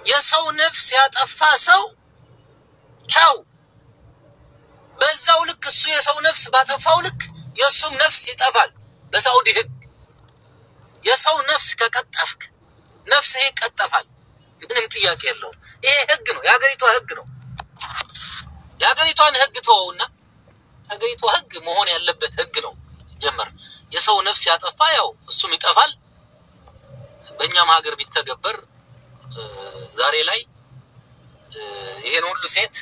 የሰው ነፍስ ያጠፋ ሰው ቻው በዛው ልክ እሱ የሰው ነፍስ ባጠፋው ልክ የሱም ነፍስ ይጠፋል በሳውዲ ህግ የሰው ነፍስ ከቀጠፍክ ነፍስ ይቀጠፋል ምንም ጥያቄ የለውም ይሄ ህግ ነው ያገሪቷ ህግ ነው ያገሪቷን ህግ ተወውና ያገሪቷ ህግ መሆን ያለበት ህግ ነው ጀመር የሰው ነፍስ ያጠፋ ያው እሱም ይጠፋል በእኛም ሀገር ቢተገበር ዛሬ ላይ ይሄን ሁሉ ሴት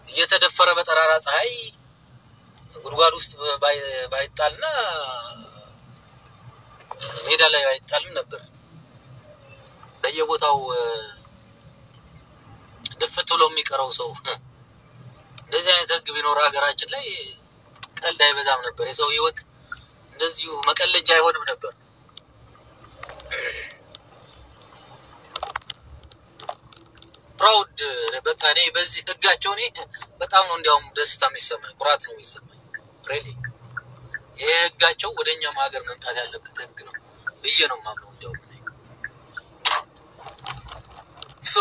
እየተደፈረ በጠራራ ፀሐይ ጉድጓድ ውስጥ ባይጣልና ሜዳ ላይ ባይጣልም ነበር በየቦታው ድፍት ብሎ የሚቀረው ሰው እንደዚህ አይነት ህግ ቢኖር ሀገራችን ላይ ቀልድ አይበዛም ነበር የሰው ህይወት እንደዚህ መቀለጃ አይሆንም ነበር ፕራውድ በቃ እኔ በዚህ ህጋቸው እኔ በጣም ነው እንዲያውም ደስታ የሚሰማኝ ኩራት ነው የሚሰማኝ ሪሊ ይሄ ህጋቸው ወደኛም ሀገር መምጣት ያለበት ህግ ነው ብዬ ነው የማምነው እንዲያውም ሶ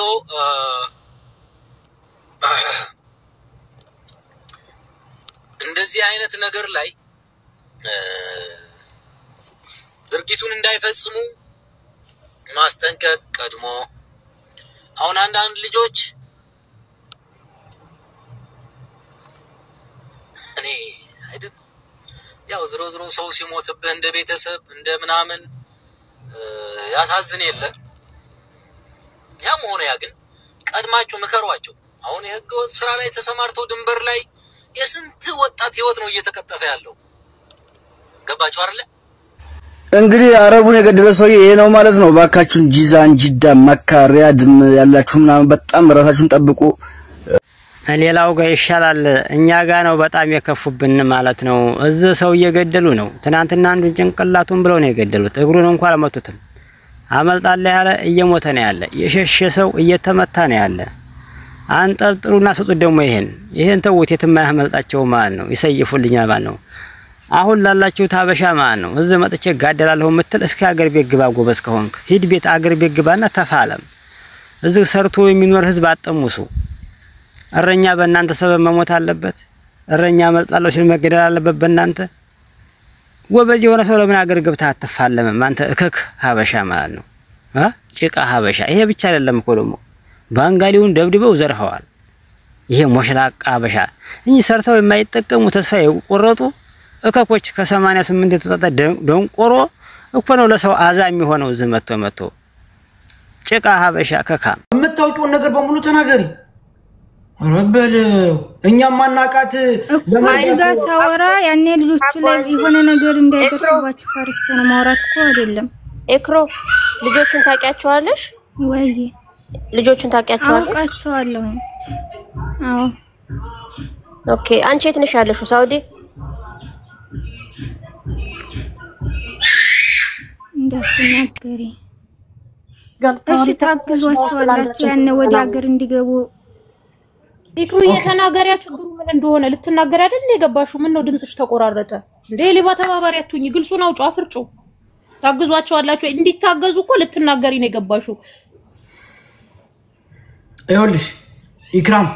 እንደዚህ አይነት ነገር ላይ ድርጊቱን እንዳይፈጽሙ ማስጠንቀቅ ቀድሞ አሁን አንዳንድ ልጆች እኔ አይደል ያው ዝሮ ሰው ሲሞትብህ እንደ ቤተሰብ እንደ ምናምን ያሳዝን የለ ያም ሆነ ያ ግን ቀድማችሁ መከሯቸው አሁን የህገወጥ ስራ ላይ ተሰማርተው ድንበር ላይ የስንት ወጣት ህይወት ነው እየተቀጠፈ ያለው ገባችሁ አይደል እንግዲህ አረቡን የገደለ ሰው ይሄ ነው ማለት ነው ባካችሁን ጂዛን ጂዳ መካ ሪያድ ያላችሁና በጣም ራሳችሁን ጠብቁ ሌላው ጋር ይሻላል እኛ ጋር ነው በጣም የከፉብን ማለት ነው እዝ ሰው እየገደሉ ነው ትናንትና አንዱን ጭንቅላቱን ብለው ነው የገደሉት እግሩን እንኳን አልመቱትም አመልጣለ ያለ እየሞተ ነው ያለ የሸሸ ሰው እየተመታ ነው ያለ አንጠልጥሉና ሰጡ ደግሞ ይሄን ተውት የትማያመልጣቸው ማለት ነው ይሰይፉልኛል ማለት ነው አሁን ላላችሁ ታበሻ ማለት ነው እዚህ መጥቼ ጋደላለሁ ምትል እስከ ሀገር ቤት ግባ ጎበዝ ከሆንክ ሂድ ቤት አገር ቤት ግባና ተፋለም እዚህ ሰርቶ የሚኖር ህዝብ አጠሙሱ እረኛ በእናንተ ሰበብ መሞት አለበት እረኛ መልጣለው ሲል መገደል አለበት በእናንተ ጎበዝ የሆነ ሰው ለምን አገር ገብታ አትፋለምም አንተ እከክ ሀበሻ ማለት ነው ጭቃ ሀበሻ ይሄ ብቻ አይደለም እኮ ደግሞ ባንጋሊውን ደብድበው ዘርፈዋል ይሄ ሞሽላቃ ሀበሻ እኚ ሰርተው የማይጠቀሙ ተስፋ የቆረጡ እከኮች ከ88 የተጣጣ ደንቆሮ እኮ ነው ለሰው አዛ የሚሆነው ዝመቶ ጭቃ ሀበሻ ከካ የምታውቂው ነገር በሙሉ ተናገሪ ረበል እኛም ማናቃት ለማይጋ ሳወራ ያኔ ልጆቹ ላይ የሆነ ነገር እንዳይደርስባችሁ ፈርቼ ነው ማውራት እኮ አይደለም ኤክሮ ልጆቹን ታውቂያቸዋለሽ ወይ ልጆቹን ታውቂያቸዋለሽ አውቃቸዋለሁ አዎ ኦኬ አንቺ የት ነሽ ያለሽው ሳውዲ እንዳትናገሪ እሺ ታግዟቸዋላችሁ ያኔ ወደ ሀገር እንዲገቡ ኢክሩ የተናገሪያችሁ ችግሩ ምን እንደሆነ ልትናገር አይደል የገባሽው ምን ነው ድምጽሽ ተቆራረጠ እንዴ ሊባ ተባባሪያቱኝ ግልጹን አውጪው አፍርጩ ታግዟቸዋላችሁ እንዲታገዙ እኮ ልትናገሪ ነው የገባሽው አይወልሽ ኢክራም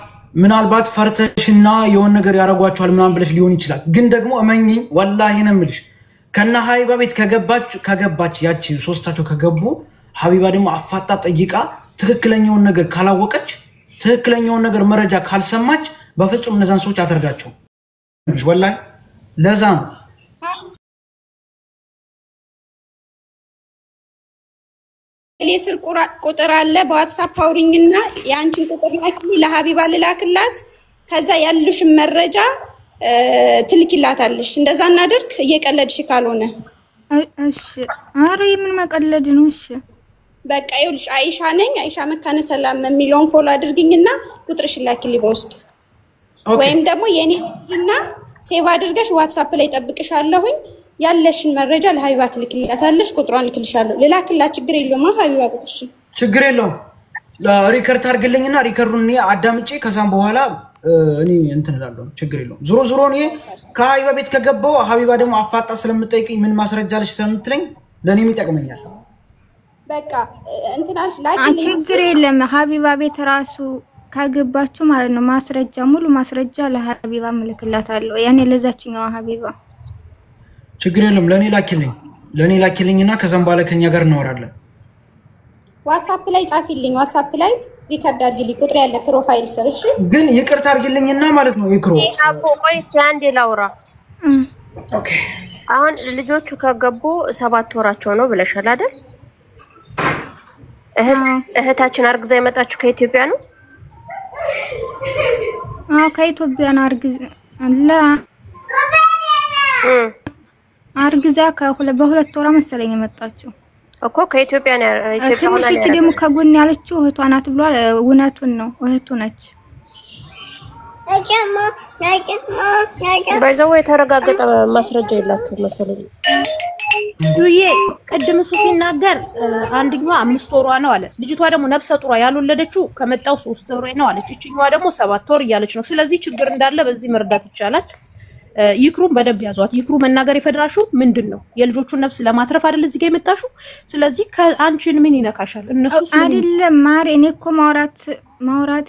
ምናልባት ፈርተሽና የሆነ ነገር ያረጋጓቸዋል ምናምን ብለሽ ሊሆን ይችላል ግን ደግሞ እመኚኝ ወላሂ ነምልሽ ከና ሀቢባ ቤት ከገባች ያቺ ሶስታቸው ከገቡ ሀቢባ ደግሞ አፋጣ ጠይቃ ትክክለኛውን ነገር ካላወቀች ትክክለኛውን ነገር መረጃ ካልሰማች በፍጹም እነዛን ሰዎች አትረዳቸው ወላሂ ለዛ ነው ለስር ቁጥር አለ በዋትስአፕ አውሪኝና ያንቺን ቁጥር ላኪ ለሀቢባ ልላክላት ከዛ ያሉሽ መረጃ ትልኪላታለሽ እንደዛ እናደርክ እየቀለድሽ ካልሆነ እሺ አረ ምን መቀለድ ነው እሺ በቃ ይኸውልሽ አይሻ ነኝ አይሻ መካነ ሰላም የሚለውን ፎሎ አድርግኝና ቁጥርሽ ላኪልኝ በውስጥ ወይም ደግሞ የኔ ልጅና ሴቭ አድርገሽ ዋትስአፕ ላይ ጠብቅሻለሁኝ ያለሽን መረጃ ለሀቢባ ትልክላታለሽ ቁጥሯን ልክልሻለሁ ልላክላት ችግር የለውም ሀቢባ ቁጥርሽ ችግር የለውም ሪከርድ አድርግልኝና ሪከርዱን አዳምጬ ከዛም በኋላ እኔ እንትን እላለሁ ችግር የለውም ዞሮ እኔ ከሀቢባ ቤት ከገባው ሀቢባ ደግሞ አፋጣ ስለምጠይቀኝ ምን ማስረጃ አለሽ ስለምትለኝ ለኔም ይጠቅመኛል በቃ እንትናንች ላኪልኝ ችግር የለም ሀቢባ ቤት ራሱ ካገባችሁ ማለት ነው ማስረጃ ሙሉ ማስረጃ ለሀቢባ መልክላታለሁ ያኔ ለዛችኛው ሀቢባ ችግር የለም ለኔ ላኪልኝና ከዛም በኋላ ከኛ ጋር እናወራለን ዋትስአፕ ላይ ጻፊልኝ ዋትስአፕ ላይ ሪከርድ አድርጊልኝ ቁጥር ያለ ፕሮፋይል ስር እሺ ግን ይቅርታ አድርጊልኝና ማለት ነው ይክሩ አቦ ቆይ አንዴ ላውራ ኦኬ አሁን ልጆቹ ከገቡ 7 ወራቸው ነው ብለሻል አይደል እህታችን አርግዛ የመጣችሁ ከኢትዮጵያ ነው ከኢትዮጵያ ነው አርግዛ በሁለት ወራ መሰለኝ የመጣችው እኮ ከኢትዮጵያ ነው ኢትዮጵያ ሆነ ትንሽ ደግሞ ከጎን ያለችው እህቷ ናት ብሏል እውነቱን ነው እህቱ ነች ባይዘው የተረጋገጠ ማስረጃ የላችሁ መሰለኝ ዱዬ ቅድም እሱ ሲናገር አንድኛዋ 5 ወሯ ነው አለ ልጅቷ ደግሞ ነፍሰ ጡሯ ያልወለደችው ከመጣው 3 ወር ነው አለች እቺኛዋ ደግሞ 7 ወር እያለች ነው ስለዚህ ችግር እንዳለ በዚህ መርዳት ይቻላል ይክሩን በደብ ያዟት ይክሩ መናገር የፈድራሹ ምንድነው የልጆቹን ነፍስ ለማትረፍ አይደል እዚህ ጋር የመጣሽው ስለዚህ ከአንቺን ምን ይነካሻል እነሱ አይደለም ማር እኔ እኮ ማውራት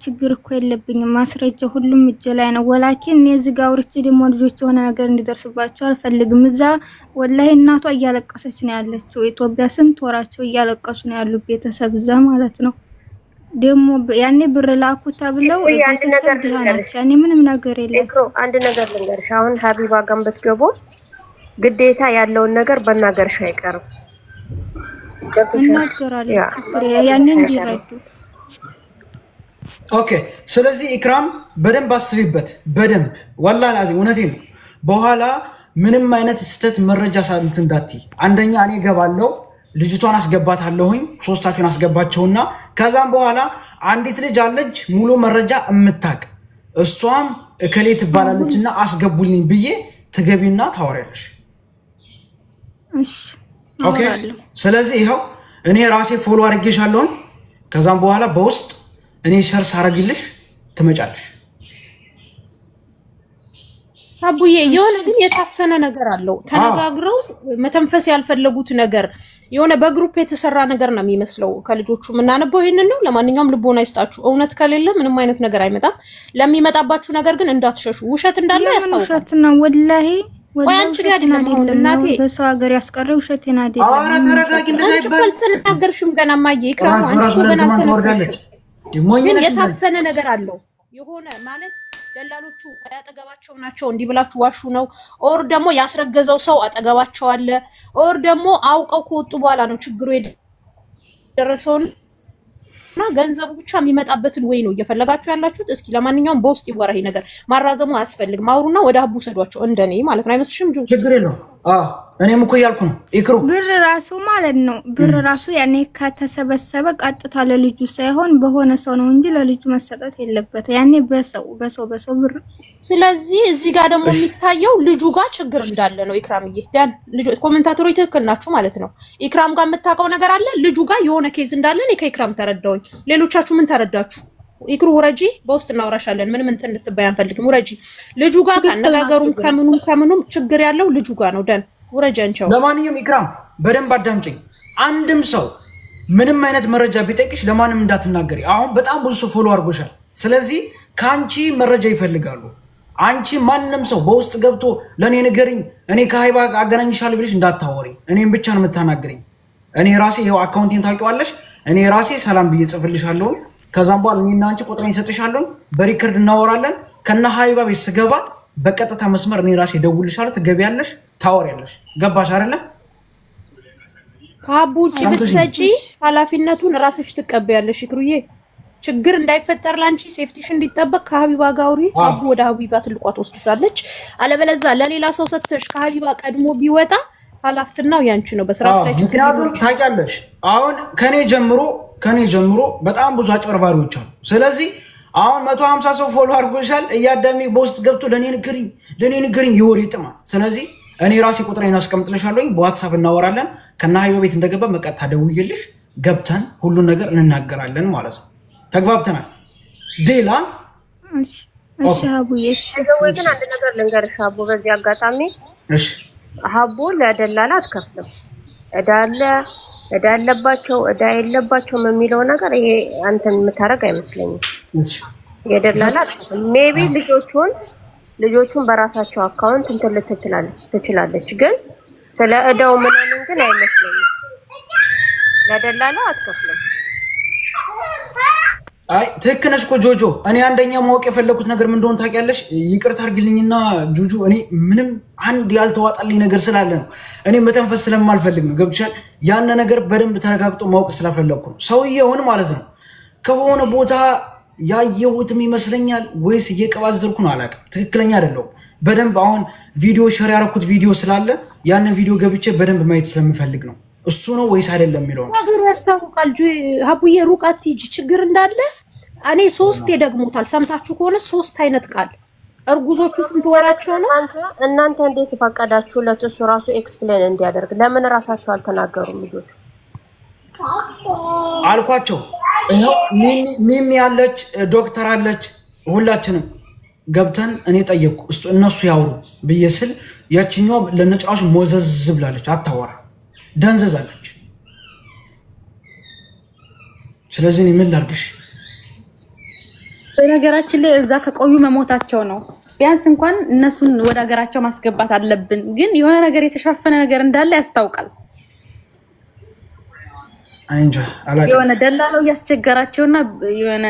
ችግር እኮ የለብኝም ማስረጃ ሁሉም እጄ ላይ ነው ወላኪን እኔ እዚህ ጋር ወርቼ ደግሞ ልጆች የሆነ ነገር እንዲደርስባቸው አልፈልግም እዛ ወላሂ እናቷ እያለቀሰች ነው ያለችው ኢትዮጵያ ስንት ወራቸው እያለቀሱ ነው ያሉ ቤተሰብ እዛ ማለት ነው ደሞ ያኔ ብር ላኩ ተብለው ቤተሰብ ይሆናል ያኔ ምንም ነገር የለም እኮ አንድ ነገር ልንገርሽ አሁን ሀቢባ ጋር በትገቡ ግዴታ ያለውን ነገር በእናገርሽ አይቀርም እናገራለሁ ያኔ እንዲረዱ ኦኬ ስለዚህ ኢክራም በደንብ አስቢበት በደንብ ወላሂ እውነቴን በኋላ ምንም አይነት ስተት መረጃ ሳንት እንዳትይ አንደኛ እኔ ገባለሁ ልጅቷን አስገባታለሁኝ ሶስታችሁን አስገባቸውና ከዛም በኋላ አንዲት ልጅ አለች ሙሉ መረጃ እምታቅ እሷም እከሌ ትባላለችና አስገቡልኝ ብዬ ትገቢና ታወሪያለሽ እሺ ኦኬ ስለዚህ ይሄው እኔ ራሴ ፎሎ አድርጌሻለሁኝ ከዛም በኋላ በውስጥ እኔ ሸርስ አረግልሽ ትመጫለሽ አቡዬ የሆነ ግን የታፈነ ነገር አለው ተነጋግረው መተንፈስ ያልፈለጉት ነገር የሆነ በግሩፕ የተሰራ ነገር ነው የሚመስለው ከልጆቹ ምናነበው ይሄንን ነው ለማንኛውም ልቦና ይስጣችሁ እውነት ከሌለ ምንም አይነት ነገር አይመጣም ለሚመጣባችሁ ነገር ግን እንዳትሸሹ ውሸት እንዳለ ያስታውቃል ውሸት ነው ወላሂ አንቺ ጋር አይደለም እናቴ በሰው ሀገር ያስቀረው ውሸቴን አይደለም አረ ተረጋጊ እንደዛ ተናገርሽም ገና ማየ ይክራም አንቺ ገና ተናገርሽ ግን የታፈነ ነገር አለው የሆነ ማለት ደላሎቹ አጠገባቸው ናቸው እንዲብላችሁ ዋሹ ነው ኦር ደግሞ ያስረገዘው ሰው አጠገባቸው አለ ኦር ደግሞ አውቀው ከወጡ በኋላ ነው ችግሩ የደረሰውና ገንዘቡ ብቻ የሚመጣበትን ወይ ነው እየፈለጋችሁ ያላችሁት እስኪ ለማንኛውም በውስጥ ይወራይ ነገር ማራዘሙ አያስፈልግም አውሩና ወደ አቡ ሰዷቸው እንደኔ ማለት ነው አይመስልሽም ጁ ችግር የለው እኔም እኮ ያልኩ ነው ይክሩ ብር ራሱ ማለት ነው ብር ራሱ ያኔ ከተሰበሰበ ቀጥታ ለልጁ ሳይሆን በሆነ ሰው ነው እንጂ ለልጁ መሰጠት የለበት ያኔ በሰው ብር ስለዚህ እዚህ ጋር ደግሞ የሚታየው ልጁ ጋር ችግር እንዳለ ነው ኢክራምዬ ያን ልጅ ኮሜንታተሮች ትክክል ናችሁ ማለት ነው ኢክራም ጋር የምታውቀው ነገር አለ ልጁ ጋር የሆነ ኬዝ እንዳለ እኔ ከኢክራም ተረዳውኝ ሌሎቻችሁ ምን ተረዳችሁ ይክሩ ወረጂ በውስጥ እናወራሻለን ምንም እንትን ልትባይ አንፈልግም ወረጂ ልጁ ጋር ካነጋገሩም ከምኑም ችግር ያለው ልጁ ጋር ነው ደን ወረጂ አንቻው ለማንኛውም ኢክራም በደንብ አዳምጪኝ አንድም ሰው ምንም አይነት መረጃ ቢጠይቅሽ ለማንም እንዳትናገሪ አሁን በጣም ብዙ ሰው ፎሎ አድርጎሻል ስለዚህ ካንቺ መረጃ ይፈልጋሉ አንቺ ማንንም ሰው በውስጥ ገብቶ ለኔ ንገሪኝ እኔ ከሃይባ አገናኝሻለሁ ብለሽ እንዳታወሪ እኔም ብቻ ነው የምታናግሪኝ እኔ ራሴ ይሄው አካውንቴን ታውቂዋለሽ እኔ ራሴ ሰላም ብዬ ጽፍልሻለሁ ከዛም በኋላ እኔና አንቺ ቁጥሬን ሰጥሻለሁ በሪከርድ እናወራለን ከና ሃይባ ቤት ስገባ በቀጥታ መስመር እኔ ራሴ ደውልልሻለሁ ትገቢያለሽ ታወሪያለሽ ገባሽ አይደለ ካቡ ሲብትሰጪ ኃላፊነቱን ራስሽ ትቀበያለሽ ይክሩዬ ችግር እንዳይፈጠር ላንቺ ሴፍቲሽ እንዲጠበቅ ከሀቢባ ጋውሪ አቡ ወደ ሀቢባ ትልቋት ወስድሻለች አለበለዛ ለሌላ ሰው ሰጥተሽ ከሀቢባ ቀድሞ ቢወጣ ኃላፊነቱ ያንቺ ነው በስራሽ ላይ ምክንያቱም ታውቂያለሽ አሁን ከኔ ጀምሮ በጣም ብዙ አጭበርባሪዎች አሉ ስለዚህ አሁን 150 ሰው ፎሎ አድርጎሻል እያዳሚ በውስጥ ገብቶ ለኔ ንገሪኝ ይወር ይጥማ ስለዚህ እኔ ራሴ ቁጥሬን አስቀምጥልሻለሁ በዋትስአፕ እናወራለን ከና ሃይባ ቤት እንደገባ መቀጣ ደውይልሽ ገብተን ሁሉ ነገር እንናገራለን ማለት ነው ተግባብተናል ዴላ እሺ አቡዬ እሺ ግን አንድ ነገር ልንገርሽ አቡ በዚህ አጋጣሚ እሺ ሀቡ ለደላላ አትከፍልም እዳለ እዳ ያለባቸው እዳ የለባቸው የሚለው ነገር ይሄ አንተን የምታረግ አይመስለኝም። የደላላ ሜቢ ልጆቹን በራሳቸው አካውንት እንትን ልትችላለች ግን ስለ እዳው ምናምን ግን አይመስለኝም። ለደላላ አትከፍልም። አይ ትክክል ነሽ እኮ ጆጆ። እኔ አንደኛ ማወቅ የፈለኩት ነገር ምን እንደሆነ ታውቂያለሽ? ይቅርታ አድርግልኝና ጁጁ፣ እኔ ምንም አንድ ያልተዋጣልኝ ነገር ስላለ ነው። እኔ መተንፈስ ስለማልፈልግ ነው። ገብቶሻል? ያን ነገር በደንብ ተረጋግጦ ማወቅ ስለፈለኩ ነው። ሰውየውን ማለት ነው ከሆነ ቦታ ያየሁትም ይመስለኛል ወይስ እየቀባዘርኩ ነው አላውቅም። ትክክለኛ አይደለም። በደንብ አሁን ቪዲዮ ሼር ያደረኩት ቪዲዮ ስላለ ያንን ቪዲዮ ገብቼ በደንብ ማየት ስለምፈልግ ነው። እሱ ነው ወይስ አይደለም የሚለው ነገር ያስታውቃል። ሀቡዬ ሩቅ አትሂጂ፣ ችግር እንዳለ እኔ 3 ደግሞታል። ሰምታችሁ ከሆነ 3 አይነት ቃል። እርጉዞቹ ስንት ወራቸው ነው? እናንተ እንዴት ፈቀዳችሁለት እሱ ራሱ ኤክስፕሌን እንዲያደርግ? ለምን ራሳቸው አልተናገሩም ልጆቹ? አልኳቸው። ይሄው ሚሚ ያለች ዶክተር አለች። ሁላችንም ገብተን እኔ ጠየቅኩ እነሱ ያውሩ ብዬ ስል ያቺኛው ለነጫዎች ሞዘዝ ብላለች። አታወራ ደንዘዛለች። ስለዚህ እኔ ምን ላድርግሽ? በነገራችን ላይ እዛ ከቆዩ መሞታቸው ነው። ቢያንስ እንኳን እነሱን ወደ ሀገራቸው ማስገባት አለብን። ግን የሆነ ነገር የተሻፈነ ነገር እንዳለ ያስታውቃል። አይንጃ አላውቅም። የሆነ ደላላው ያስቸገራቸውና የሆነ